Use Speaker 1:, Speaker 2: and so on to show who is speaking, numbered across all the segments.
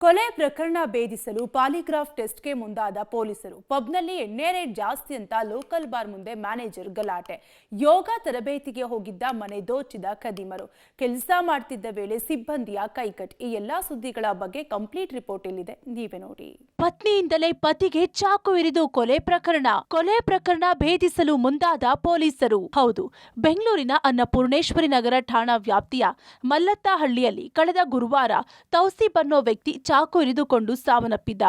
Speaker 1: ಕೊಲೆ ಪ್ರಕರಣ ಭೇದಿಸಲು ಪಾಲಿಗ್ರಾಫ್ ಟೆಸ್ಟ್ಗೆ ಮುಂದಾದ ಪೊಲೀಸರು. ಪಬ್ನಲ್ಲಿ ಎಣ್ಣೆ ರೇಟ್ ಜಾಸ್ತಿ ಅಂತ ಲೋಕಲ್ ಬಾರ್ ಮುಂದೆ ಮ್ಯಾನೇಜರ್ ಗಲಾಟೆ. ಯೋಗ ತರಬೇತಿಗೆ ಹೋಗಿದ್ದ ಮನೆ ದೋಚಿದ ಖದೀಮರು. ಕೆಲಸ ಮಾಡ್ತಿದ್ದ ವೇಳೆ ಸಿಬ್ಬಂದಿಯ ಕೈಕಟ್. ಈ ಎಲ್ಲಾ ಸುದ್ದಿಗಳ ಬಗ್ಗೆ ಕಂಪ್ಲೀಟ್ ರಿಪೋರ್ಟ್ ಇಲ್ಲಿದೆ, ನೀವೇ ನೋಡಿ.
Speaker 2: ಪತ್ನಿಯಿಂದಲೇ ಪತಿಗೆ ಚಾಕು ಇರಿದು ಕೊಲೆ ಪ್ರಕರಣ ಭೇದಿಸಲು ಮುಂದಾದ ಪೊಲೀಸರು. ಹೌದು, ಬೆಂಗಳೂರಿನ ಅನ್ನಪೂರ್ಣೇಶ್ವರಿ ನಗರ ಠಾಣಾ ವ್ಯಾಪ್ತಿಯ ಮಲ್ಲತ್ತಹಳ್ಳಿಯಲ್ಲಿ ಕಳೆದ ಗುರುವಾರ ತೌಸಿಫ್ ಅನ್ನೋ ವ್ಯಕ್ತಿ ಚಾಕು ಇರಿದುಕೊಂಡು ಸಾವನ್ನಪ್ಪಿದ್ದ.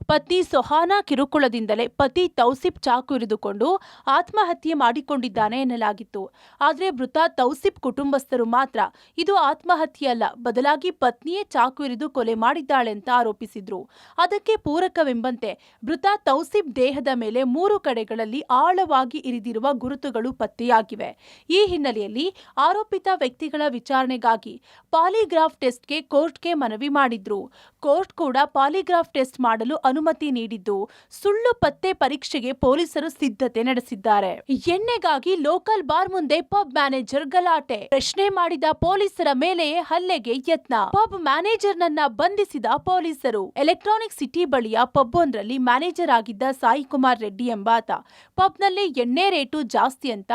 Speaker 2: ಪತ್ನಿ ಸೊಹಾನಾ ಕಿರುಕುಳದಿಂದಲೇ ಪತಿ ತೌಸಿಫ್ ಚಾಕು ಇರಿದುಕೊಂಡು ಆತ್ಮಹತ್ಯೆ ಮಾಡಿಕೊಂಡಿದ್ದಾನೆ ಎನ್ನಲಾಗಿತ್ತು. ಆದರೆ ಮೃತ ತೌಸಿಫ್ ಕುಟುಂಬಸ್ಥರು ಮಾತ್ರ ಇದು ಆತ್ಮಹತ್ಯೆಯಲ್ಲ, ಬದಲಾಗಿ ಪತ್ನಿಯೇ ಚಾಕು ಇರಿದು ಕೊಲೆ ಮಾಡಿದ್ದಾಳೆ ಅಂತ ಆರೋಪಿಸಿದ್ರು. ಅದಕ್ಕೆ ಪೂರಕವೆಂಬಂತೆ ಮೃತ ತೌಸಿಫ್ ದೇಹದ ಮೇಲೆ 3 ಕಡೆಗಳಲ್ಲಿ ಆಳವಾಗಿ ಇರಿದಿರುವ ಗುರುತುಗಳು ಪತ್ತೆಯಾಗಿವೆ. ಈ ಹಿನ್ನೆಲೆಯಲ್ಲಿ ಆರೋಪಿತ ವ್ಯಕ್ತಿಗಳ ವಿಚಾರಣೆಗಾಗಿ ಪಾಲಿಗ್ರಾಫ್ ಟೆಸ್ಟ್ಗೆ ಕೋರ್ಟ್ಗೆ ಮನವಿ ಮಾಡಿದ್ರು. ಕೋರ್ಟ್ ಕೂಡ ಪಾಲಿಗ್ರಾಫ್ ಟೆಸ್ಟ್ ಮಾಡಲು ಅನುಮತಿ ನೀಡಿದ್ದು, ಸುಳ್ಳು ಪತ್ತೆ ಪರೀಕ್ಷೆಗೆ ಪೊಲೀಸರು ಸಿದ್ಧತೆ ನಡೆಸಿದ್ದಾರೆ. ಎಣ್ಣೆಗಾಗಿ ಲೋಕಲ್ ಬಾರ್ ಮುಂದೆ ಪಬ್ ಮ್ಯಾನೇಜರ್ ಗಲಾಟೆ. ಪ್ರಶ್ನೆ ಮಾಡಿದ ಪೊಲೀಸರ ಮೇಲೆ ಹಲ್ಲೆಗೆ ಯತ್ನ. ಪಬ್ ಮ್ಯಾನೇಜರ್ ನನ್ನ ಬಂಧಿಸಿದ ಪೊಲೀಸರು. ಎಲೆಕ್ಟ್ರಾನಿಕ್ ಸಿಟಿ ಬಳಿಯ ಪಬ್ ಒಂದರಲ್ಲಿ ಮ್ಯಾನೇಜರ್ ಆಗಿದ್ದ ಸಾಯಿಕುಮಾರ್ ರೆಡ್ಡಿ ಎಂಬಾತ ಪಬ್ನಲ್ಲಿ ಎಣ್ಣೆ ರೇಟು ಜಾಸ್ತಿ ಅಂತ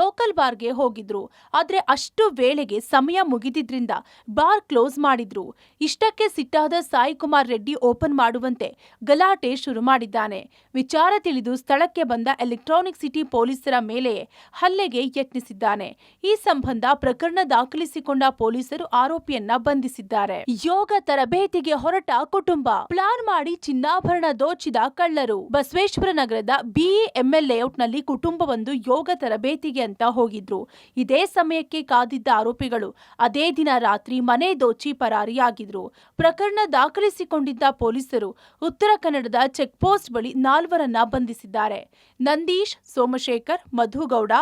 Speaker 2: ಲೋಕಲ್ ಬಾರ್ಗೆ ಹೋಗಿದ್ರು. ಆದ್ರೆ ಅಷ್ಟು ವೇಳೆಗೆ ಸಮಯ ಮುಗಿದಿದ್ರಿಂದ ಬಾರ್ ಕ್ಲೋಸ್ ಮಾಡಿದ್ರು. ಇಷ್ಟಕ್ಕೆ ಸಿಟ್ಟಾದ ಸಾಯಿಕುಮಾರ್ ರೆಡ್ಡಿ ಓಪನ್ ಮಾಡುವಂತೆ ಗಲಾಟೆ ಶುರು ಮಾಡಿದ್ದಾನೆ. ವಿಚಾರ ತಿಳಿದು ಸ್ಥಳಕ್ಕೆ ಬಂದ ಎಲೆಕ್ಟ್ರಾನಿಕ್ ಸಿಟಿ ಪೊಲೀಸರ ಮೇಲೆ ಹಲ್ಲೆಗೆ ಯತ್ನಿಸಿದ್ದಾನೆ. ಈ ಸಂಬಂಧ ಪ್ರಕರಣ ದಾಖಲಿಸಿಕೊಂಡ ಪೊಲೀಸರು ಆರೋಪಿಯನ್ನ ಬಂಧಿಸಿದ್ದಾರೆ. ಯೋಗ ತರಬೇತಿಗೆ ಹೊರಟ ಕುಟುಂಬ. ಪ್ಲಾನ್ ಮಾಡಿ ಚಿನ್ನಾಭರಣ ದೋಚಿದ ಕಳ್ಳರು. ಬಸವೇಶ್ವರ ನಗರದ ಬಿಇಎಂಎಲ್ ಲೇಔಟ್ನಲ್ಲಿ ಕುಟುಂಬವೊಂದು ಯೋಗ ತರಬೇತಿಗೆ ಅಂತ ಹೋಗಿದ್ರು. ಇದೇ ಸಮಯಕ್ಕೆ ಕಾದಿದ್ದ ಆರೋಪಿಗಳು ಅದೇ ದಿನ ರಾತ್ರಿ ಮನೆ ದೋಚಿ ಪರಾರಿಯಾಗಿದ್ರು. ಪ್ರಕರಣ ದಾಖಲಿಸಿಕೊಂಡಿದ್ದ ಪೊಲೀಸರು ಉತ್ತರ ಕನ್ನಡದ ಚೆಕ್ಪೋಸ್ಟ್ ಬಳಿ 4ರನ್ನ ಬಂಧಿಸಿದ್ದಾರೆ. ನಂದೀಶ್, ಸೋಮಶೇಖರ್, ಮಧುಗೌಡ,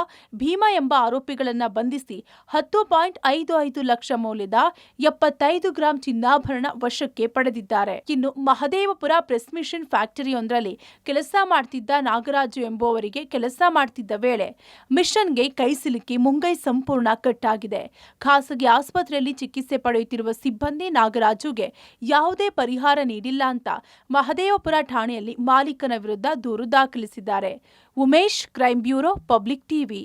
Speaker 2: ಭೀಮಾ ಎಂಬ ಆರೋಪಿಗಳನ್ನ ಬಂಧಿಸಿ 10.55 ಲಕ್ಷ ಮೌಲ್ಯದ 75 ಗ್ರಾಂ ಚಿನ್ನಾಭರಣ ವಶಕ್ಕೆ ಪಡೆದಿದ್ದಾರೆ. ಇನ್ನು ಮಹದೇವಪುರ ಪ್ರೆಸ್ ಮಿಷನ್ ಫ್ಯಾಕ್ಟರಿಯೊಂದರಲ್ಲಿ ಕೆಲಸ ಮಾಡ್ತಿದ್ದ ನಾಗರಾಜು ಎಂಬುವವರಿಗೆ ಕೆಲಸ ಮಾಡ್ತಿದ್ದ ವೇಳೆ ಮಿಷನ್ಗೆ ಕೈ ಸಿಲುಕಿ ಮುಂಗೈ ಸಂಪೂರ್ಣ ಕಟ್ಟಾಗಿದೆ. ಖಾಸಗಿ ಆಸ್ಪತ್ರೆಯಲ್ಲಿ ಚಿಕಿತ್ಸೆ ಪಡೆಯುತ್ತಿರುವ ಸಿಬ್ಬಂದಿ ನಾಗರಾಜುಗೆ ಯಾವುದೇ ಪರಿಹಾರ ನೀಡಿಲ್ಲ ಅಂತ ಮಹದೇವಪುರ ಠಾಣೆಯಲ್ಲಿ ಮಾಲೀಕನ ವಿರುದ್ಧ ದೂರು ದಾಖಲಿಸಿದ್ದಾರೆ. Umesh, crime bureau, public TV.